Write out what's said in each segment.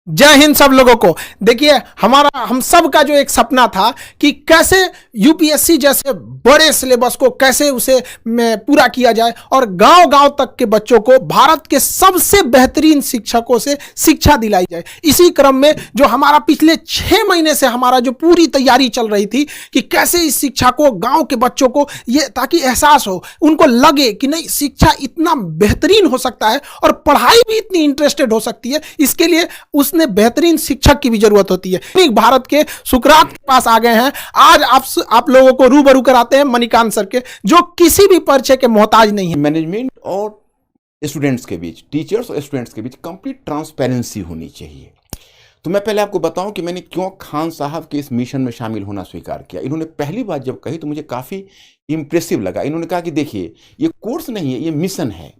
जय हिंद सब लोगों को। देखिए हम सब का जो एक सपना था कि कैसे यूपीएससी जैसे बड़े सिलेबस को कैसे उसे पूरा किया जाए और गांव-गांव तक के बच्चों को भारत के सबसे बेहतरीन शिक्षकों से शिक्षा दिलाई जाए। इसी क्रम में जो हमारा पिछले 6 महीने से हमारा जो पूरी तैयारी चल रही थी कि कैसे इस शिक्षा को गांव के बच्चों को ये ताकि एहसास हो, उनको लगे कि नहीं शिक्षा इतना बेहतरीन हो सकता है और पढ़ाई भी इतनी इंटरेस्टेड हो सकती है। इसके लिए उसने बेहतरीन शिक्षक की भी जरूरत होती है। भारत के सुकरात के पास आ गए हैं। आज आप लोगों को रूबरू कराते हैं मणिकांत सर के, जो किसी भी परिचय के मोहताज नहीं है। मैनेजमेंट और स्टूडेंट्स के बीच, टीचर्स और स्टूडेंट्स के बीच कंप्लीट ट्रांसपेरेंसी होनी चाहिए। तो मैं पहले आपको बताऊं कि मैंने क्यों खान साहब के इस मिशन में शामिल होना स्वीकार किया। इन्होंने पहली बात जब कही तो मुझे काफ़ी इंप्रेसिव लगा। इन्होंने कहा कि देखिए ये कोर्स नहीं है, ये मिशन है,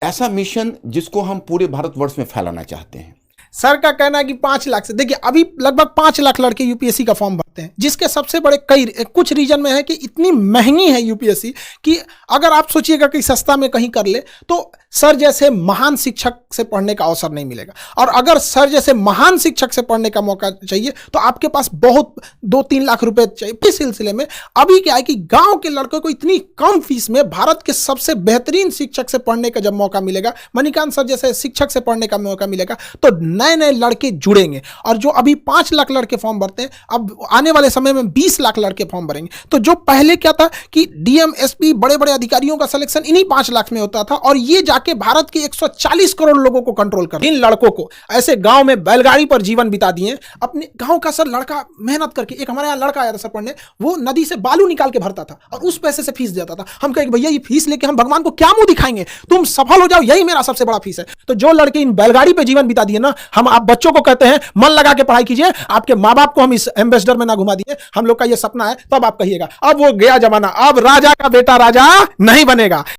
ऐसा मिशन जिसको हम पूरे भारतवर्ष में फैलाना चाहते हैं। सर का कहना है कि 5 लाख से, देखिए अभी लगभग 5 लाख लड़के यूपीएससी का फॉर्म भरते हैं, जिसके सबसे बड़े कुछ रीजन में है कि इतनी महंगी है यूपीएससी कि अगर आप सोचिएगा कि सस्ता में कहीं कर ले तो सर जैसे महान शिक्षक से पढ़ने का अवसर नहीं मिलेगा। और अगर सर जैसे महान शिक्षक से पढ़ने का मौका चाहिए तो आपके पास बहुत 2-3 लाख रुपए चाहिए। इस सिलसिले में अभी क्या है कि गांव के लड़कों को इतनी कम फीस में भारत के सबसे बेहतरीन शिक्षक से पढ़ने का जब मौका मिलेगा, मणिकांत सर जैसे शिक्षक से पढ़ने का मौका मिलेगा, तो नए नए लड़के जुड़ेंगे। और जो अभी 5 लाख लड़के फॉर्म भरते हैं, अब आने वाले समय में 20 लाख लड़के फॉर्म भरेंगे। तो जो पहले क्या था कि डीएम, एसपी, बड़े बड़े अधिकारियों का सिलेक्शन इन्हीं 5 लाख में होता था और ये जाके भारत के 140 करोड़ लोगों को कंट्रोल कर। इन लड़कों को ऐसे गांव में बैलगाड़ी पर जीवन बिता दिए। अपने गांव का सर लड़का मेहनत करके, एक हमारे यहाँ लड़का आया था सर पढ़ने, वो नदी से बालू निकाल के भरता था और उस पैसे से फीस देता था। हम कहे भैया ये फीस लेके हम भगवान को क्या मुंह दिखाएंगे, तुम सफल हो जाओ, यही मेरा सबसे बड़ा फीस है। तो जो लड़के इन बैलगाड़ी पे जीवन बिता दिए ना, हम आप बच्चों को कहते हैं मन लगा के पढ़ाई कीजिए, आपके माँ बाप को हम इस एम्बेसडर में ना घुमा दिए, हम लोग का ये सपना है, तब आप कहिएगा। अब वो गया जमाना, अब राजा का बेटा राजा नहीं बनेगा।